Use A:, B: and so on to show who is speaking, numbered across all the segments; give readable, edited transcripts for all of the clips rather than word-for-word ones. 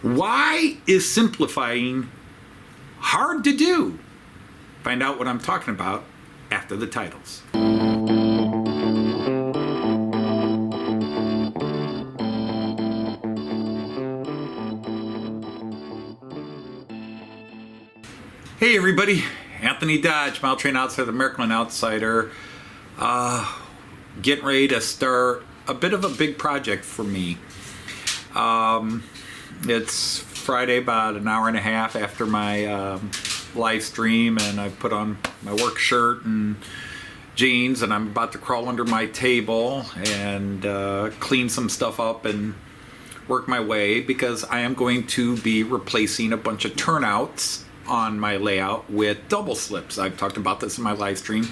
A: Why is simplifying hard to do? Find out what I'm talking about after the titles. Hey everybody, Anthony Dodge, Märklin Outsider, the Märklin Outsider. Getting ready to start a bit of a big project for me. It's Friday, about an hour and a half after my live stream, and I put on my work shirt and jeans, and I'm about to crawl under my table and clean some stuff up and work my way, because I am going to be replacing a bunch of turnouts on my layout with double slips. I've talked about this in my live stream.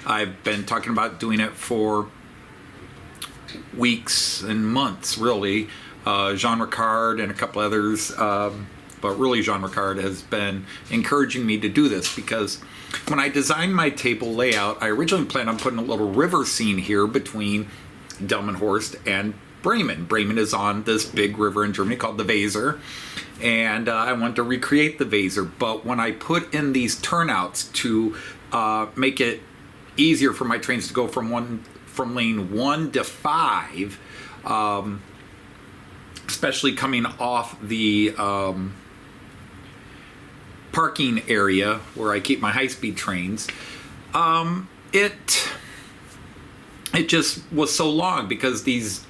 A: I've been talking about doing it for weeks and months, really. Jean Ricard and a couple others, but really Jean Ricard has been encouraging me to do this, because when I designed my table layout, I originally planned on putting a little river scene here between Delmenhorst and Bremen. Bremen is on this big river in Germany called the Weser, and I wanted to recreate the Weser. But when I put in these turnouts to make it easier for my trains to go from lane 1 to 5, especially coming off the parking area where I keep my high-speed trains, it just was so long, because these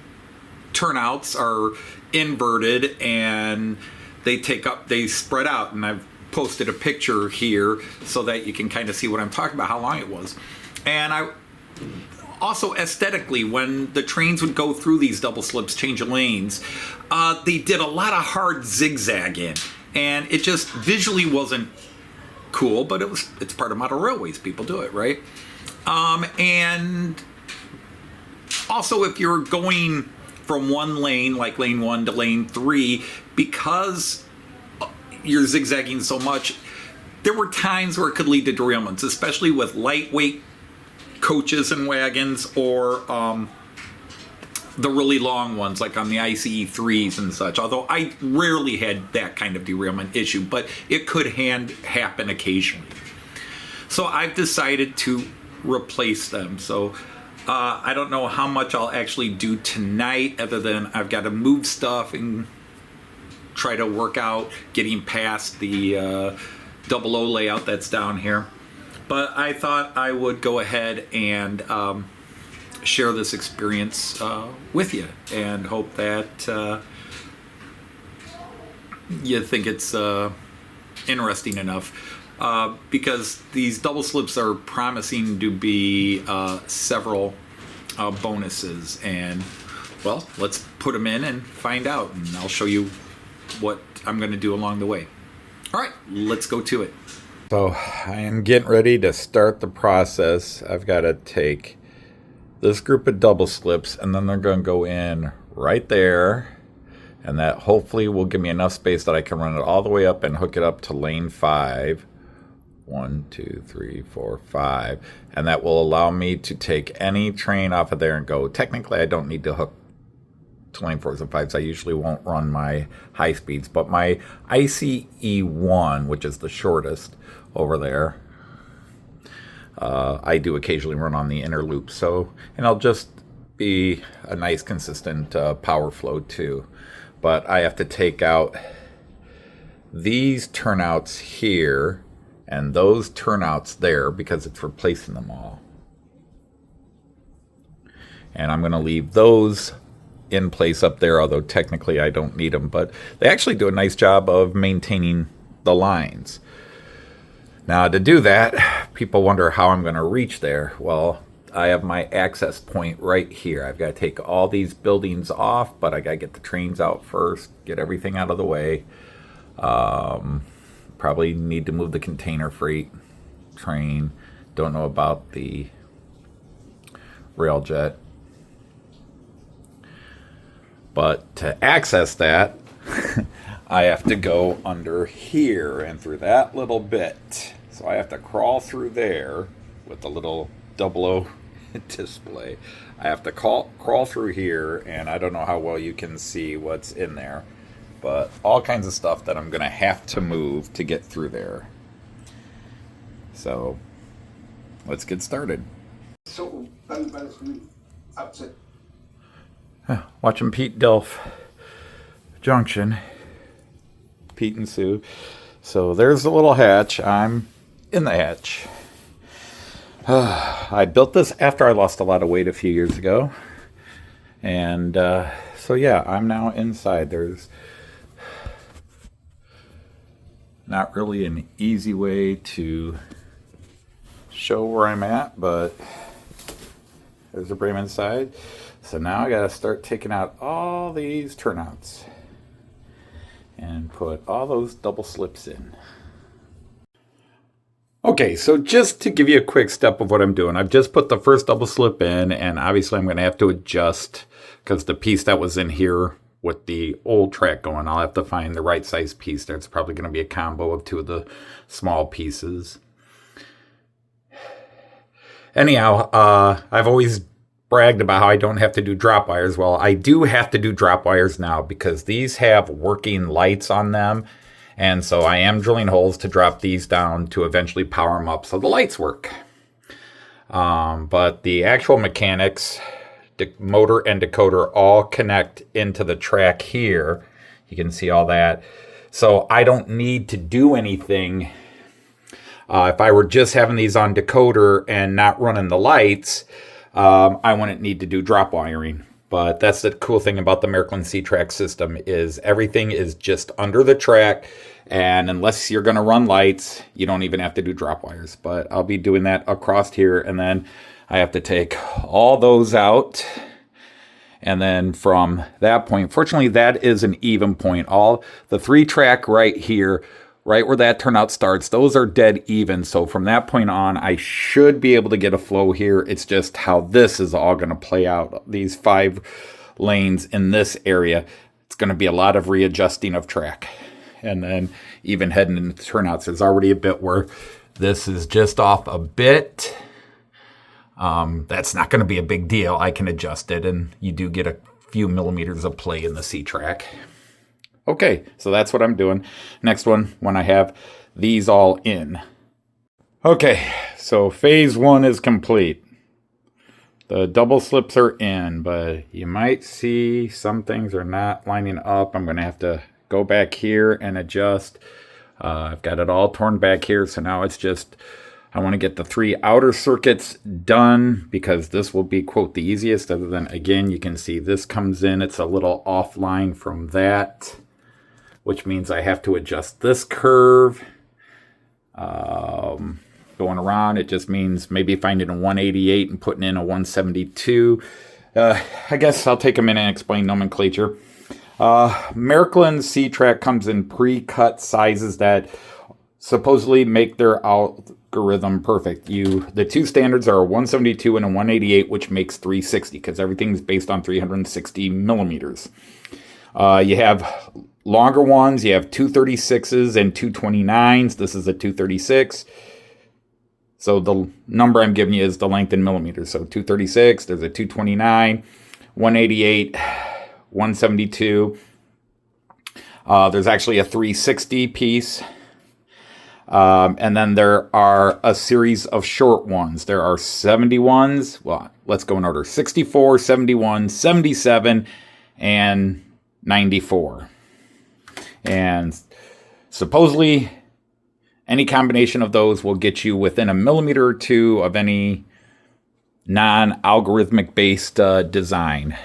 A: turnouts are inverted and they spread out, and I've posted a picture here so that you can kind of see what I'm talking about, how long it was. And I also, aesthetically, when the trains would go through these double slips, change of lanes, they did a lot of hard zigzagging, and it just visually wasn't cool, but it's part of model railways. People do it, right? And also, if you're going from one lane, like lane 1 to lane 3, because you're zigzagging so much, there were times where it could lead to derailments, especially with lightweight coaches and wagons, or the really long ones like on the ICE 3s and such, although I rarely had that kind of derailment issue, but it could happen occasionally. So I've decided to replace them. So I don't know how much I'll actually do tonight, other than I've got to move stuff and try to work out getting past the double O layout that's down here. But I thought I would go ahead and share this experience with you, and hope that you think it's interesting enough, because these double slips are promising to be several bonuses. And, well, let's put them in and find out, and I'll show you what I'm going to do along the way. All right, let's go to it. So I am getting ready to start the process. I've got to take this group of double slips, and then they're going to go in right there, and that hopefully will give me enough space that I can run it all the way up and hook it up to lane 5. 1, 2, 3, 4, 5, and that will allow me to take any train off of there and go. Technically, I don't need to hook to lane 4s and 5s. I usually won't run my high speeds, but my ICE1, which is the shortest over there, I do occasionally run on the inner loop. So, and I'll just be a nice consistent power flow too. But I have to take out these turnouts here and those turnouts there, because it's replacing them all. And I'm going to leave those in place up there, although technically I don't need them, but they actually do a nice job of maintaining the lines. Now, to do that, people wonder how I'm going to reach there. Well, I have my access point right here. I've got to take all these buildings off, but I got to get the trains out first, get everything out of the way. Probably need to move the container freight train. Don't know about the railjet. But to access that, I have to go under here and through that little bit. So I have to crawl through there with the little 00 display. I have to crawl through here, and I don't know how well you can see what's in there. but all kinds of stuff that I'm going to have to move to get through there. So let's get started.
B: So, upset.
A: Watching Pete Delph Junction. Pete and Sue. So there's the little hatch. I'm in the hatch. I built this after I lost a lot of weight a few years ago. And so yeah, I'm now inside. There's not really an easy way to show where I'm at, but there's a frame inside. So now I gotta start taking out all these turnouts and put all those double slips in. Okay, so just to give you a quick step of what I'm doing, I've just put the first double slip in, and obviously I'm going to have to adjust because the piece that was in here with the old track going, I'll have to find the right size piece there. It's probably going to be a combo of two of the small pieces. Anyhow, I've always bragged about how I don't have to do drop wires. Well, I do have to do drop wires now because these have working lights on them. And so I am drilling holes to drop these down to eventually power them up so the lights work. But the actual mechanics, the motor and decoder all connect into the track here. You can see all that. So I don't need to do anything. If I were just having these on decoder and not running the lights, I wouldn't need to do drop wiring. But that's the cool thing about the Märklin C-Track system is everything is just under the track. And unless you're going to run lights, you don't even have to do drop wires. But I'll be doing that across here. And then I have to take all those out. And then from that point, fortunately, that is an even point. All the 3-track right here, right where that turnout starts, those are dead even. So from that point on, I should be able to get a flow here. It's just how this is all going to play out. These 5 lanes in this area, it's going to be a lot of readjusting of track. And then even heading into turnouts, there's already a bit where this is just off a bit. That's not going to be a big deal. I can adjust it, and you do get a few millimeters of play in the C-Track. Okay, so that's what I'm doing. Next one, when I have these all in. Okay, so phase 1 is complete. The double slips are in, but you might see some things are not lining up. I'm going to have to go back here and adjust. I've got it all torn back here, so now it's just, I want to get the 3 outer circuits done because this will be, quote, the easiest. Other than, again, you can see this comes in. It's a little offline from that, which means I have to adjust this curve. Going around, it just means maybe finding a 188 and putting in a 172. I guess I'll take a minute and explain nomenclature. Märklin C-Track comes in pre-cut sizes that supposedly make their algorithm perfect. The 2 standards are a 172 and a 188, which makes 360 because everything's based on 360 millimeters. You have longer ones. You have 236s and 229s. This is a 236. So the number I'm giving you is the length in millimeters. So 236, there's a 229, 188, 172. There's actually a 360 piece. And then there are a series of short ones. There are 71s. Well, let's go in order. 64, 71, 77, and 94. And supposedly any combination of those will get you within a millimeter or two of any non-algorithmic based design.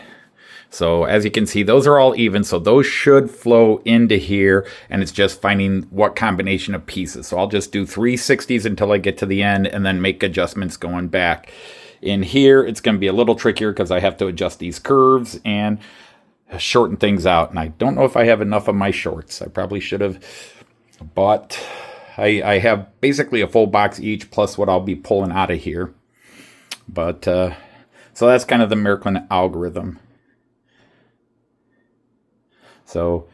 A: So as you can see, those are all even. So those should flow into here, and it's just finding what combination of pieces. So I'll just do 360s until I get to the end and then make adjustments going back. In here, it's going to be a little trickier because I have to adjust these curves and shorten things out. And I don't know if I have enough of my shorts. I probably should have bought, I have basically a full box each plus what I'll be pulling out of here. But so that's kind of the Märklin algorithm. So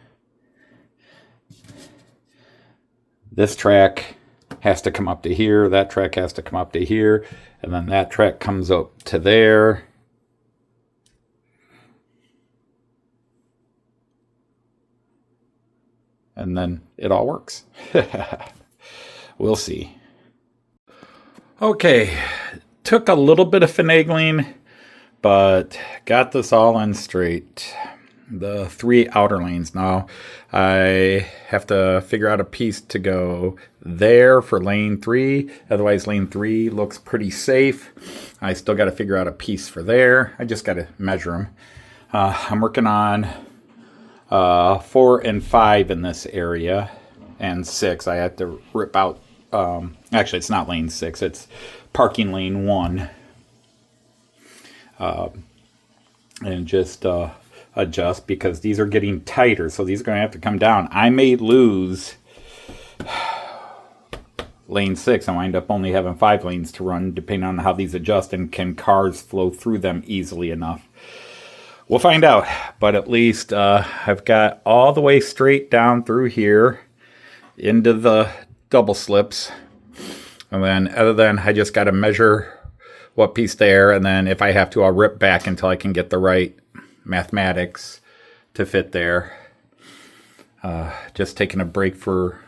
A: this track has to come up to here, that track has to come up to here, and then that track comes up to there. and then it all works. We'll see. Okay, took a little bit of finagling, but got this all in straight. The 3 outer lanes. Now I have to figure out a piece to go there for lane 3. Otherwise, lane 3 looks pretty safe. I still got to figure out a piece for there. I just got to measure them. I'm working on 4 and 5 in this area, and 6. I have to rip out. Actually, it's not lane 6. It's parking lane 1. And just adjust because these are getting tighter, so these are going to have to come down. I may lose lane 6 and wind up only having 5 lanes to run, depending on how these adjust and can cars flow through them easily enough. We'll find out, but at least I've got all the way straight down through here into the double slips, and then other than I just got to measure what piece there, and then if I have to, I'll rip back until I can get the right mathematics to fit there. Just taking a break for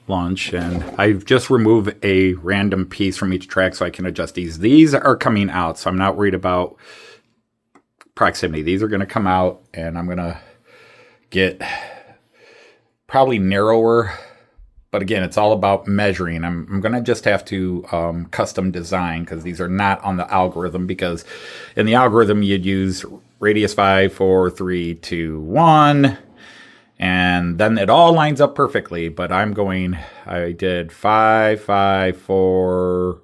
A: lunch, and I've just removed a random piece from each track so I can adjust these. These are coming out, so I'm not worried about proximity. These are going to come out, and I'm going to get probably narrower. But again, it's all about measuring. I'm going to just have to custom design because these are not on the algorithm, because in the algorithm you'd use radius 5, 4, 3, 2, 1, and then it all lines up perfectly. But I did 5, 5, 4,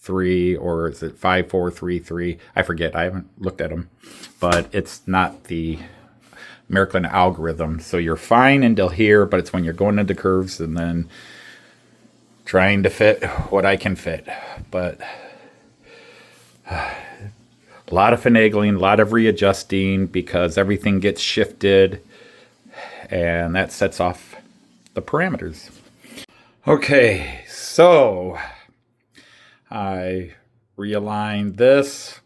A: 3, or is it 5, 4, 3, 3? I forget. I haven't looked at them. But it's not the Märklin algorithm, so you're fine until here, but it's when you're going into curves and then trying to fit what I can fit. But a lot of finagling, a lot of readjusting, because everything gets shifted, and that sets off the parameters. Okay, so I realigned this,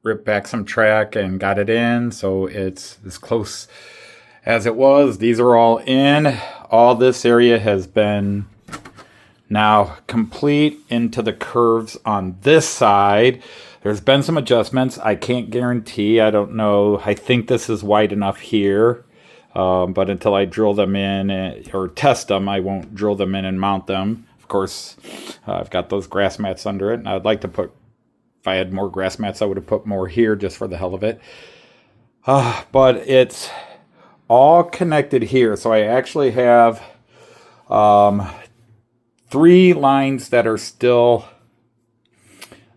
A: ripped back some track and got it in, so it's as close as it was. These are all in. All this area has been now complete into the curves on this side. There's been some adjustments. I can't guarantee. I don't know. I think this is wide enough here, but until I drill them in or test them, I won't drill them in and mount them. Of course, I've got those grass mats under it, and I'd like to put, if I had more grass mats, I would have put more here just for the hell of it. But it's all connected here. So I actually have 3 lines that are still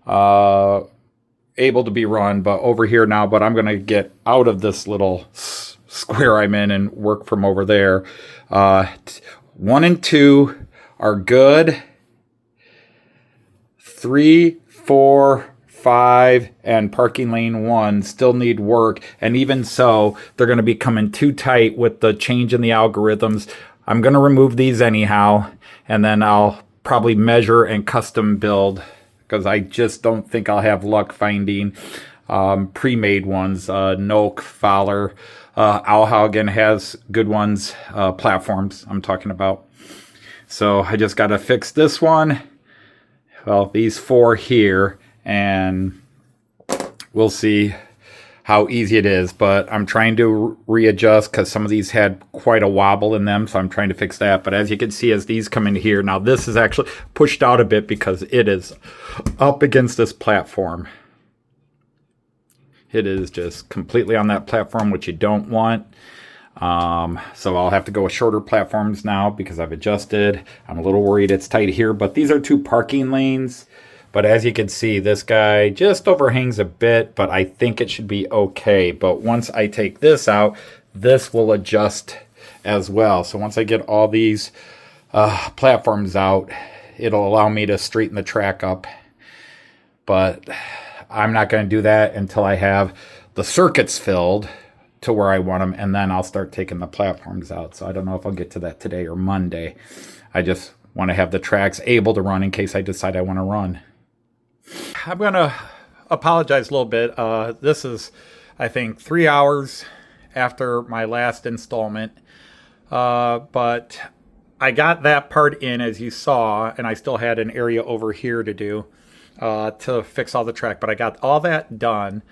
A: able to be run, but over here now. But I'm going to get out of this little square I'm in and work from over there. 1 and 2 are good. 3, 4, 5, and parking lane 1 still need work, and even so, they're going to be coming too tight with the change in the algorithms. I'm going to remove these anyhow, and then I'll probably measure and custom build, because I just don't think I'll have luck finding pre-made ones. Noak, Fowler, Auhagen has good ones, platforms I'm talking about. So I just got to fix this one. Well, these 4 here, and we'll see how easy it is. But I'm trying to readjust because some of these had quite a wobble in them, so I'm trying to fix that. But as you can see, as these come in here, now this is actually pushed out a bit because it is up against this platform. It is just completely on that platform, which you don't want. So I'll have to go with shorter platforms now because I've adjusted. I'm a little worried it's tight here, but these are 2 parking lanes. But as you can see, this guy just overhangs a bit, but I think it should be okay. But once I take this out, this will adjust as well. So once I get all these platforms out, it'll allow me to straighten the track up. But I'm not going to do that until I have the circuits filled to where I want them, and then I'll start taking the platforms out. So I don't know if I'll get to that today or Monday. I just want to have the tracks able to run in case I decide I want to run. I'm going to apologize a little bit. This is, I think, 3 hours after my last installment.
C: but I got that part in, as you saw, and I still had an area over here to do to fix all the track, but I got all that done.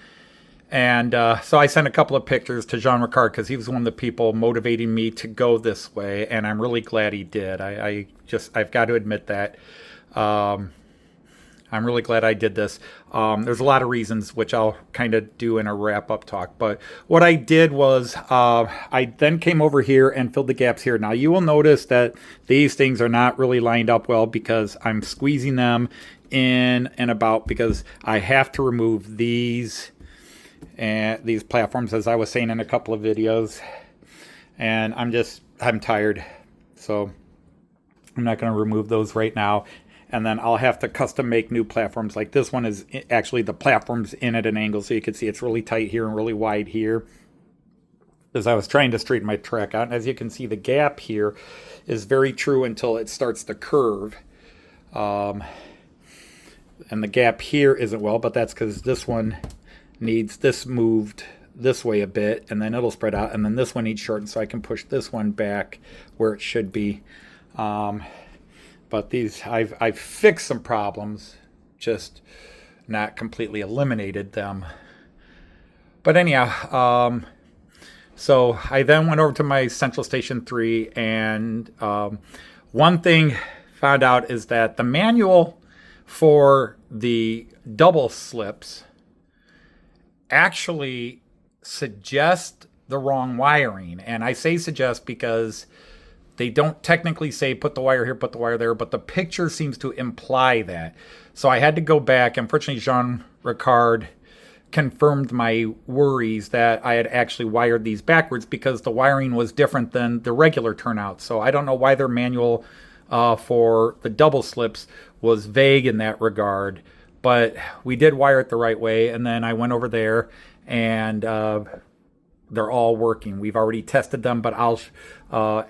C: And so I sent a couple of pictures to Jean Ricard because he was one of the people motivating me to go this way, and I'm really glad he did. I've got to admit that. I'm really glad I did this. There's a lot of reasons, which I'll kind of do in a wrap-up talk. But what I did was I then came over here and filled the gaps here. Now, you will notice that these things are not really lined up well because I'm squeezing them in and about because I have to remove these platforms, as I was saying in a couple of videos. And I'm tired. So I'm not going to remove those right now. And then I'll have to custom make new platforms. Like this one is actually the platform's in at an angle, so you can see it's really tight here and really wide here. As I was trying to straighten my track out. And as you can see, the gap here is very true until it starts to curve. And the gap here isn't well, but that's because this one needs this moved this way a bit, and then it'll spread out. And then this one needs shortened, so I can push this one back where it should be. But these, I've fixed some problems, just not completely eliminated them. But anyhow, so I then went over to my Central Station 3, and one thing found out is that the manual for the double slips actually suggest the wrong wiring. And I say suggest because they don't technically say put the wire here, put the wire there, but the picture seems to imply that. So I had to go back. Unfortunately, Jean Ricard confirmed my worries that I had actually wired these backwards because the wiring was different than the regular turnout. So I don't know why their manual for the double slips was vague in that regard, but we did wire it the right way. And then I went over there and they're all working. We've already tested them, but I'll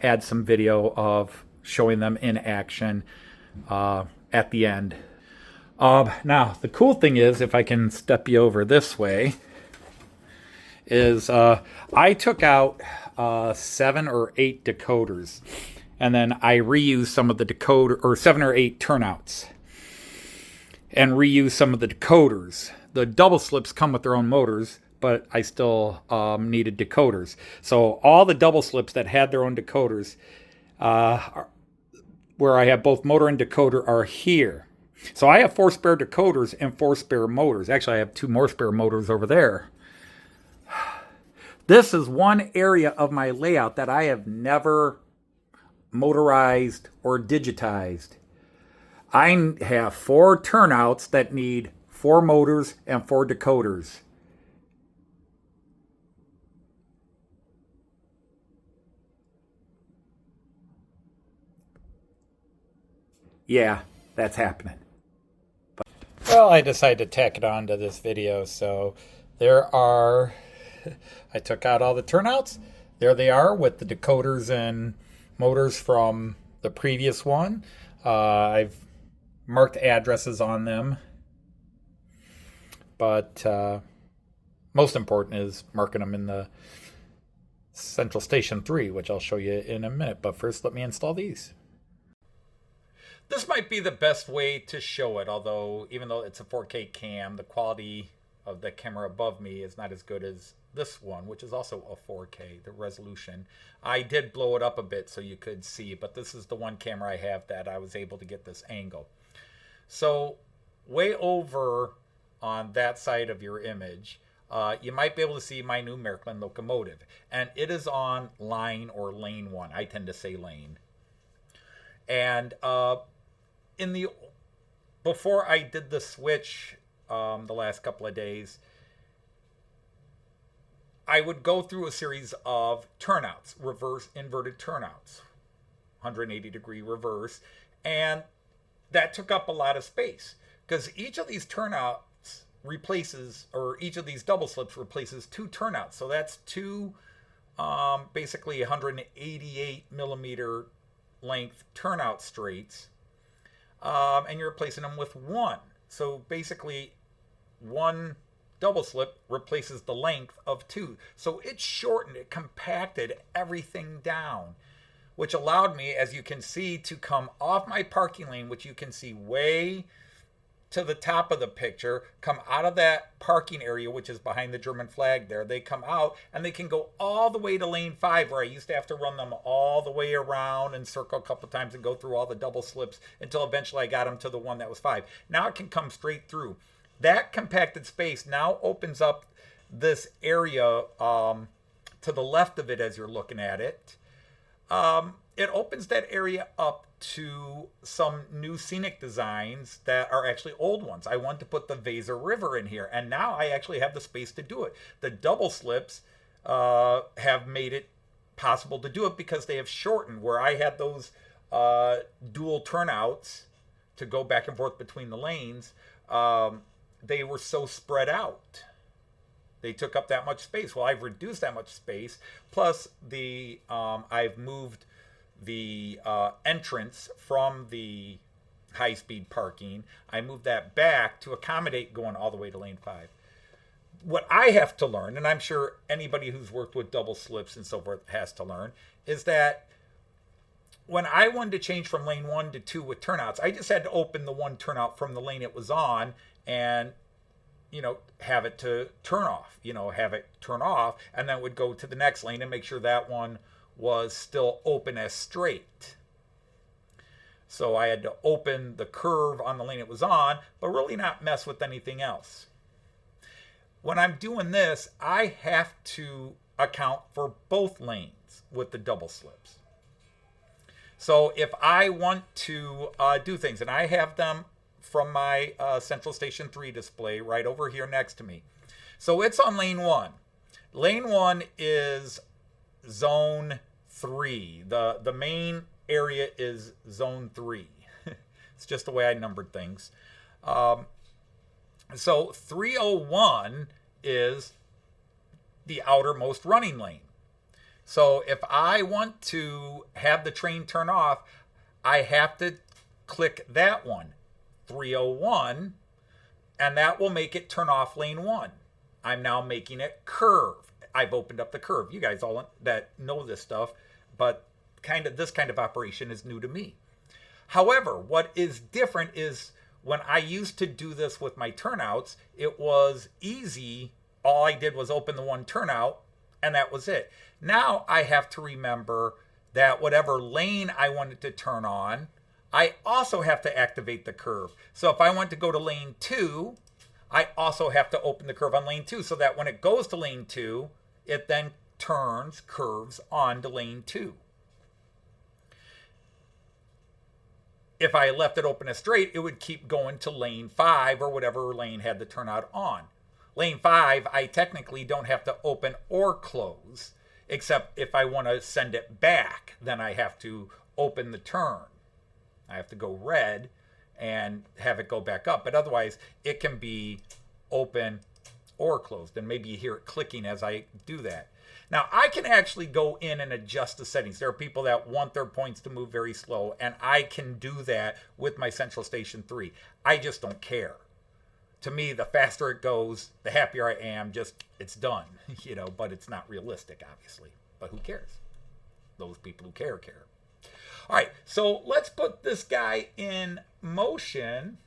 C: add some video of showing them in action at the end. Now, the cool thing is, if I can step you over this way, is I took out 7 or 8 decoders, and then I reused some of the decoder, or 7 or 8 turnouts, and reused some of the decoders. The double slips come with their own motors, but I still needed decoders. So all the double slips that had their own decoders, where I have both motor and decoder, are here. So I have 4 spare decoders and 4 spare motors. Actually, I have 2 more spare motors over there. This is one area of my layout that I have never motorized or digitized. I have 4 turnouts that need 4 motors and 4 decoders. Yeah, that's happening. Well, I decided to tack it on to this video. So there are, I took out all the turnouts. There they are with the decoders and motors from the previous one. I've marked addresses on them. But most important is marking them in the Central Station 3, which I'll show you in a minute. But first, let me install these. This might be the best way to show it, although even though it's a 4K cam, the quality of the camera above me is not as good as this one, which is also a 4K, the resolution. I did blow it up a bit so you could see, but this is the one camera I have that I was able to get this angle. So way over on that side of your image, you might be able to see my new Märklin locomotive, and it is on line or lane 1. I tend to say lane. And before I did the switch the last couple of days, I would go through a series of turnouts, reverse inverted turnouts, 180-degree reverse, and that took up a lot of space because each of these turnouts replaces, or each of these double slips replaces 2 turnouts. So that's 2 basically 188 millimeter length turnout straights, and you're replacing them with 1. So basically 1 double slip replaces the length of 2. So it shortened, it compacted everything down. which allowed me, as you can see, to come off my parking lane, which you can see way to the top of the picture, come out of that parking area, which is behind the German flag there. They come out and they can go all the way to lane 5, where I used to have to run them all the way around and circle a couple times and go through all the double slips until eventually I got them to the one that was 5. Now it can come straight through. That compacted space now opens up this area to the left of it as you're looking at it. It opens that area up to some new scenic designs that are actually old ones. I want to put the Weser River in here, and now I actually have the space to do it. The double slips have made it possible to do it because they have shortened. Where I had those dual turnouts to go back and forth between the lanes, they were so spread out. They took up that much space. Well, I've reduced that much space. Plus, I've moved the entrance from the high-speed parking. I moved that back to accommodate going all the way to lane 5. What I have to learn, and I'm sure anybody who's worked with double slips and so forth has to learn, is that when I wanted to change from lane 1 to 2 with turnouts, I just had to open the one turnout from the lane it was on and have it to turn off, have it turn off, and then it would go to the next lane and make sure that one was still open as straight. So I had to open the curve on the lane it was on, but really not mess with anything else. When I'm doing this, I have to account for both lanes with the double slips. So if I want to do things, and I have them from my Central Station 3 display right over here next to me. So it's on lane 1. Lane 1 is zone 3. The main area is zone 3. It's just the way I numbered things. So 301 is the outermost running lane. So if I want to have the train turn off, I have to click that one, 301, and that will make it turn off lane 1. I'm now making it curve. I've opened up the curve. You guys all that know this stuff, but this kind of operation is new to me. However, what is different is when I used to do this with my turnouts, it was easy. All I did was open the one turnout, and that was it. Now I have to remember that whatever lane I wanted to turn on, I also have to activate the curve. So if I want to go to lane 2, I also have to open the curve on lane 2 so that when it goes to lane 2, it then curves on to lane 2. If I left it open as straight, it would keep going to lane 5 or whatever lane had the turnout on. Lane 5, I technically don't have to open or close, except if I want to send it back, then I have to open the turn. I have to go red and have it go back up. But otherwise, it can be open or closed. And maybe you hear it clicking as I do that. Now, I can actually go in and adjust the settings. There are people that want their points to move very slow, and I can do that with my Central Station 3. I just don't care. To me, the faster it goes, the happier I am. Just, it's done, but it's not realistic, obviously. But who cares? Those people who care. All right, so let's put this guy in motion.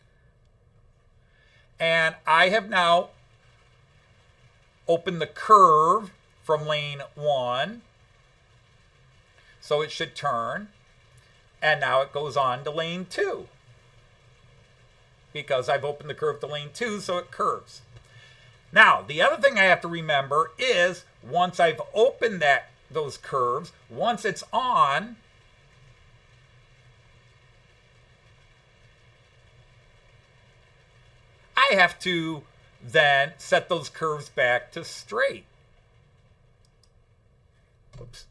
C: And I have now opened the curve from lane 1. So it should turn. And now it goes on to lane 2. Because I've opened the curve to lane 2, so it curves. Now, the other thing I have to remember is once I've opened those curves, once it's on, I have to then set those curves back to straight. Oops.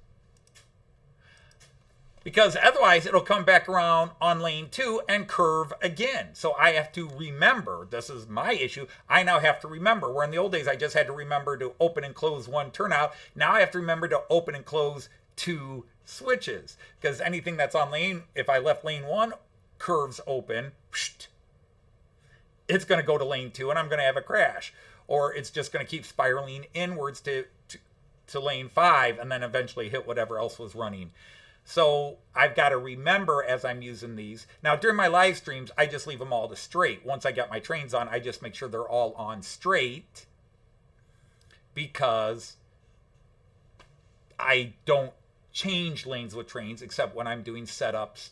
C: Because otherwise it'll come back around on lane 2 and curve again. So I have to remember, this is my issue, I now have to remember, where in the old days I just had to remember to open and close one turnout. Now I have to remember to open and close 2 switches. Because anything that's on lane, if I left lane 1, curves open, it's going to go to lane 2 and I'm going to have a crash. Or it's just going to keep spiraling inwards to lane 5 and then eventually hit whatever else was running. So I've got to remember as I'm using these. Now, during my live streams, I just leave them all to straight. Once I got my trains on, I just make sure they're all on straight, because I don't change lanes with trains except when I'm doing setups.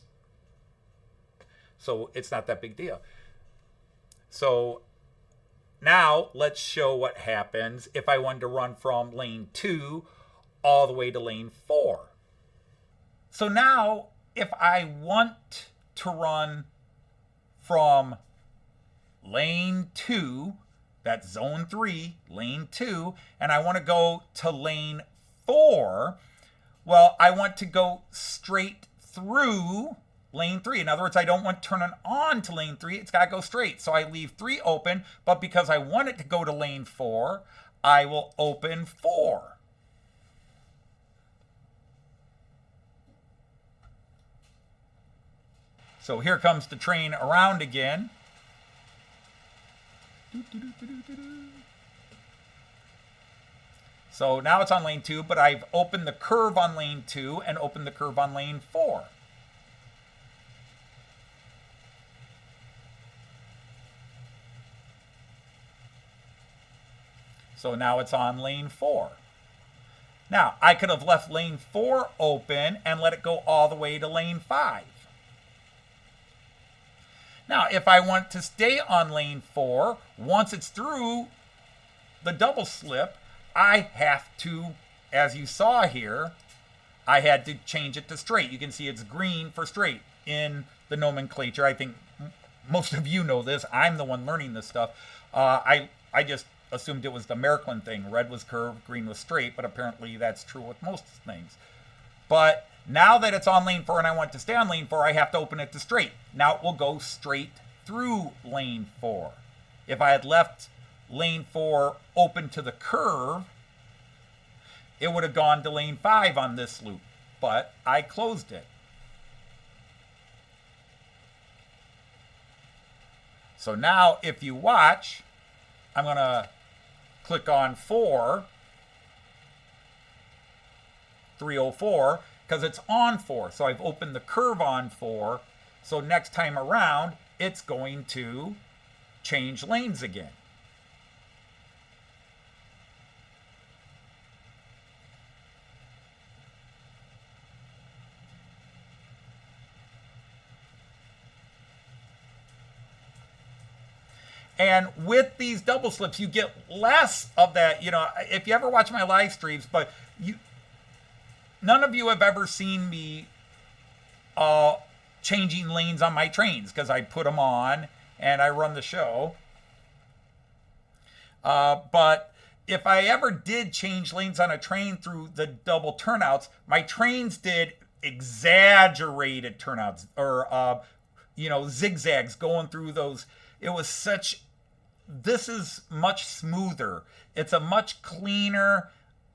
C: So it's not that big deal. So now let's show what happens if I wanted to run from lane 2 all the way to lane 4. So now if I want to run from lane 2, that's zone 3, lane 2, and I want to go to lane 4, well, I want to go straight through lane 3. In other words, I don't want to turn it on to lane 3. It's got to go straight. So I leave 3 open, but because I want it to go to lane 4, I will open 4. So here comes the train around again. So now it's on lane 2, but I've opened the curve on lane 2 and opened the curve on lane 4. So now it's on lane 4. Now, I could have left lane 4 open and let it go all the way to lane 5. Now, if I want to stay on lane 4, once it's through the double slip, I have to, as you saw here, I had to change it to straight. You can see it's green for straight in the nomenclature. I think most of you know this. I'm the one learning this stuff. I just assumed it was the Märklin thing. Red was curved, green was straight, but apparently that's true with most things. But now that it's on lane 4 and I want to stay on lane 4, I have to open it to straight. Now it will go straight through lane 4. If I had left lane 4 open to the curve, it would have gone to lane 5 on this loop, but I closed it. So now if you watch, I'm going to click on 304, because it's on 4. So I've opened the curve on 4. So next time around, it's going to change lanes again. And with these double slips, you get less of that. You know, if you ever watch my live streams, but none of you have ever seen me changing lanes on my trains, because I put them on and I run the show. But if I ever did change lanes on a train through the double turnouts, my trains did exaggerated turnouts, or zigzags going through those. This is much smoother. It's a much cleaner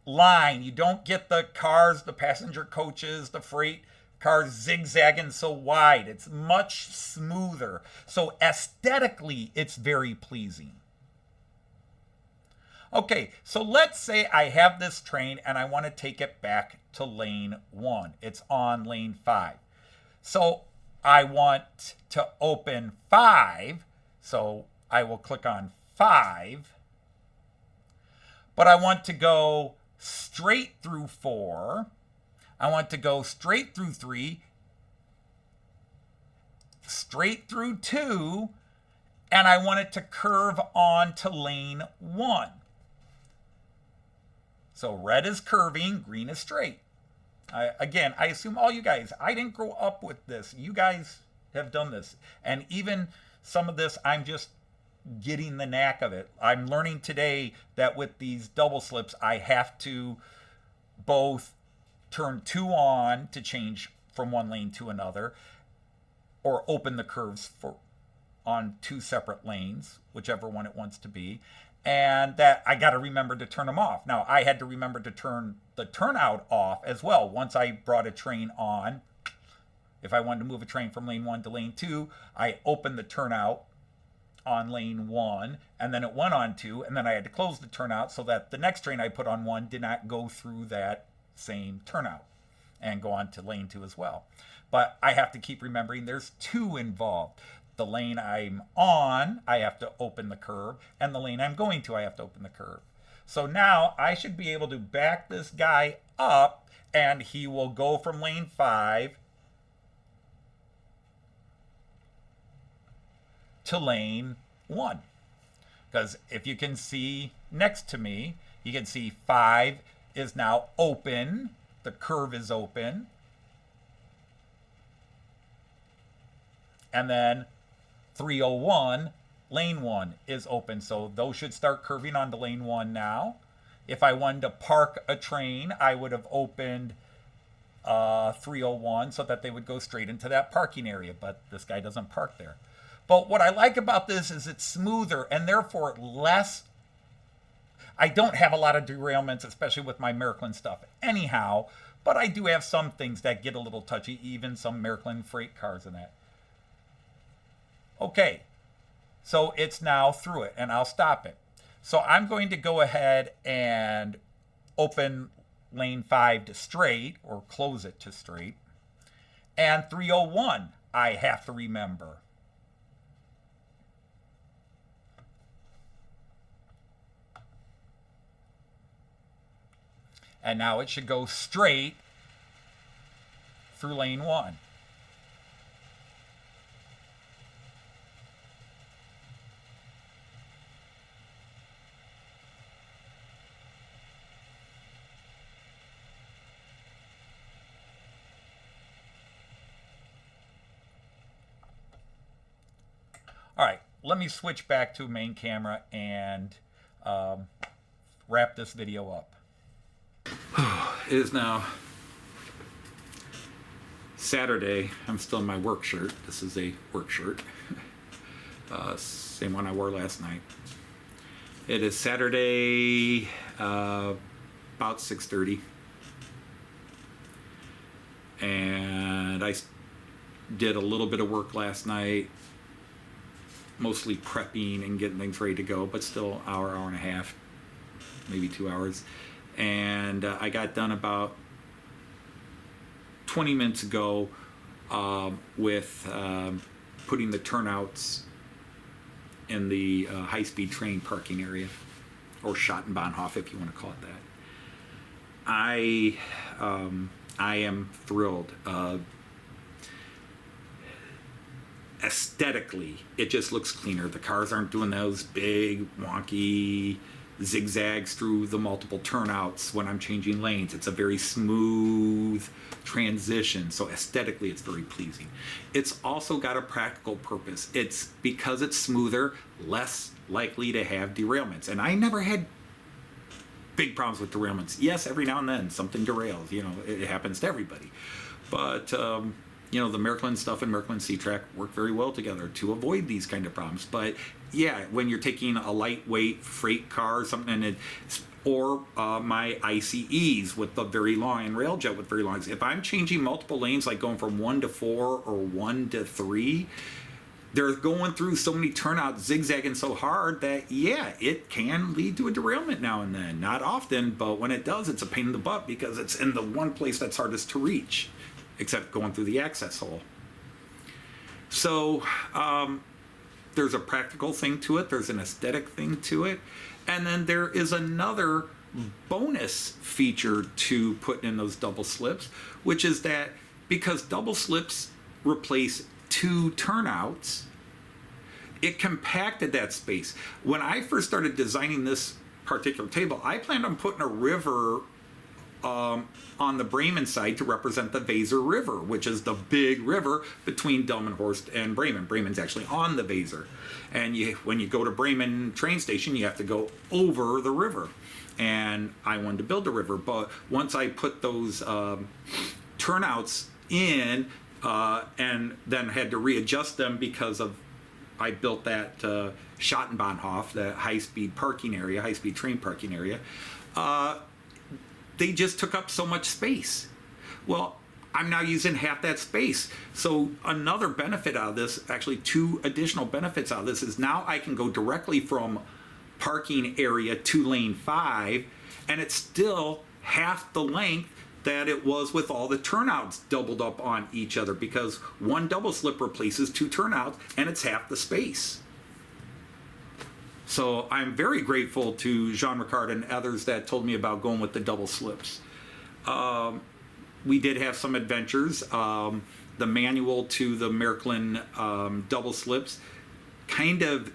C: line. You don't get the cars, the passenger coaches, the freight cars zigzagging so wide. It's much smoother. So aesthetically, it's very pleasing. Okay, so let's say I have this train and I want to take it back to lane 1. It's on lane 5. So I want to open 5. So I will click on 5. But I want to go straight through 4. I want to go straight through 3, straight through 2, and I want it to curve on to lane 1. So red is curving, green is straight. Again, I assume all you guys, I didn't grow up with this. You guys have done this. And even some of this, I'm just getting the knack of it. I'm learning today that with these double slips, I have to both turn 2 on to change from one lane to another, or open the curves on 2 separate lanes, whichever one it wants to be. And that I got to remember to turn them off. Now, I had to remember to turn the turnout off as well. Once I brought a train on, if I wanted to move a train from lane 1 to lane 2, I opened the turnout on lane 1, and then it went on 2, and then I had to close the turnout so that the next train I put on 1 did not go through that same turnout. and go on to lane 2 as well. But I have to keep remembering there's 2 involved. The lane I'm on, I have to open the curve, and the lane I'm going to, I have to open the curve. So now I should be able to back this guy up, and he will go from lane 5 to lane 1. Because if you can see next to me, you can see 5 is now open. The curve is open. And then 301, lane 1 is open. So those should start curving onto lane 1 now. If I wanted to park a train, I would have opened 301 so that they would go straight into that parking area. But this guy doesn't park there. But what I like about this is it's smoother and therefore less. I don't have a lot of derailments, especially with my Märklin stuff anyhow, but I do have some things that get a little touchy, even some Märklin freight cars and that. Okay, so it's now through it, and I'll stop it. So I'm going to go ahead and open lane 5 to straight, or close it to straight. And 301, I have to remember. And now it should go straight through lane 1. All right, let me switch back to main camera and wrap this video up.
A: It is now Saturday. I'm still in my work shirt. This is a work shirt. Same one I wore last night. It is Saturday, about 6:30. And I did a little bit of work last night, mostly prepping and getting things ready to go, but still hour and a half, maybe 2 hours. And I got done about 20 minutes ago with putting the turnouts in the high-speed train parking area, or Schottenbahnhof, if you want to call it that. I am thrilled. Aesthetically, it just looks cleaner. The cars aren't doing those big, wonky zigzags through the multiple turnouts when I'm changing lanes. It's a very smooth transition, so aesthetically it's very pleasing. It's also got a practical purpose. It's because it's smoother, less likely to have derailments. And I never had big problems with derailments. Yes, every now and then something derails. You know, it happens to everybody. But you know, the Märklin stuff and Märklin C-Track work very well together to avoid these kind of problems. But yeah, when you're taking a lightweight freight car or something, or my ICEs with the very long, and Railjet with very long, if I'm changing multiple lanes, like going from 1 to 4 or 1 to 3, they're going through so many turnouts, zigzagging so hard that, yeah, it can lead to a derailment now and then. Not often, but when it does, it's a pain in the butt because it's in the one place that's hardest to reach, except going through the access hole. So there's a practical thing to it, there's an aesthetic thing to it, and then there is another bonus feature to putting in those double slips, which is that because double slips replace 2 turnouts, it compacted that space. When I first started designing this particular table, I planned on putting a river on the Bremen side to represent the Weser River, which is the big river between Delmenhorst and Bremen. Bremen's actually on the Weser. And when you go to Bremen train station, you have to go over the river. And I wanted to build a river, but once I put those turnouts in and then had to readjust them because of I built that Schottenbahnhof, the high-speed parking area, high-speed train parking area, they just took up so much space. Well, I'm now using half that space. So another benefit out of this, actually 2 additional benefits out of this, is now I can go directly from parking area to lane 5, and it's still half the length that it was with all the turnouts doubled up on each other, because one double slip replaces 2 turnouts and it's half the space. So I'm very grateful to Jean Ricard and others that told me about going with the double slips. We did have some adventures. The manual to the Märklin double slips kind of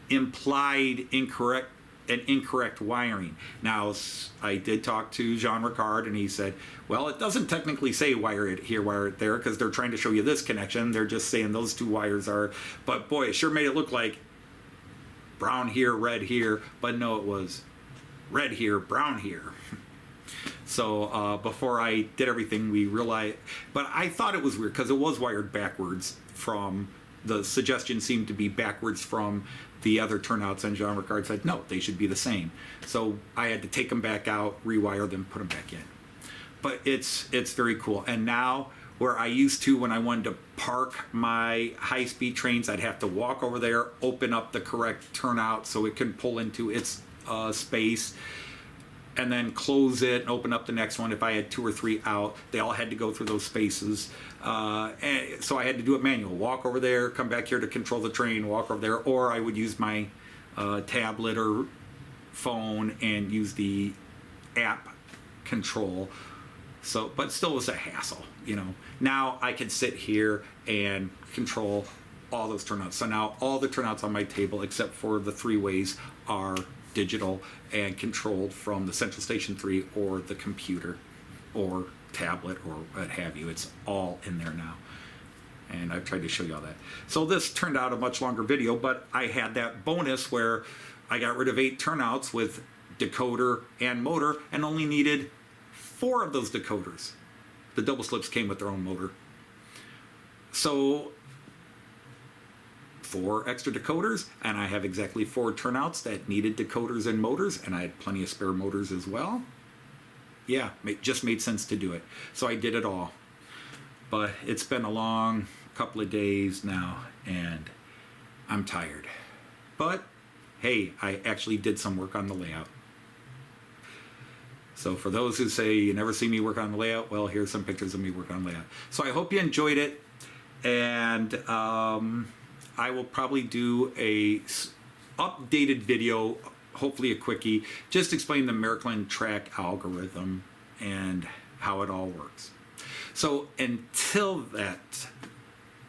A: implied incorrect wiring. Now, I did talk to Jean Ricard, and he said, well, it doesn't technically say wire it here, wire it there, because they're trying to show you this connection. They're just saying those 2 wires are, but boy, it sure made it look like brown here, red here, but no, it was red here, brown here. So before I did everything, we realized, but I thought it was weird because it was wired backwards from, the suggestion seemed to be backwards from the other turnouts, and Jean Ricard said, no, they should be the same. So I had to take them back out, rewire them, put them back in. But it's very cool. And now, where I used to, when I wanted to park my high-speed trains, I'd have to walk over there, open up the correct turnout so it can pull into its space, and then close it and open up the next one. If I had 2 or 3 out, they all had to go through those spaces. And so I had to do it manual. Walk over there, come back here to control the train, walk over there, or I would use my tablet or phone and use the app control. So, but still was a hassle, you know. Now I can sit here and control all those turnouts. So now all the turnouts on my table, except for the 3 ways, are digital and controlled from the Central Station 3 or the computer or tablet or what have you. It's all in there now. And I've tried to show you all that. So this turned out a much longer video, but I had that bonus where I got rid of 8 turnouts with decoder and motor and only needed 4 of those decoders. The double slips came with their own motor. So 4 extra decoders, and I have exactly 4 turnouts that needed decoders and motors, and I had plenty of spare motors as well. Yeah, it just made sense to do it. So I did it all. But it's been a long couple of days now, and I'm tired. But hey, I actually did some work on the layout. So for those who say you never see me work on the layout, well, here's some pictures of me working on layout. So I hope you enjoyed it, and I will probably do a updated video, hopefully a quickie, just explain the Märklin track algorithm and how it all works. So until that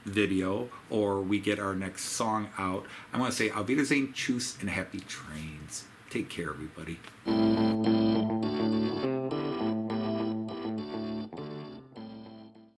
A: video, or we get our next song out, I want to say Auf Wiedersehen, tschüss, and happy trains. Take care, everybody.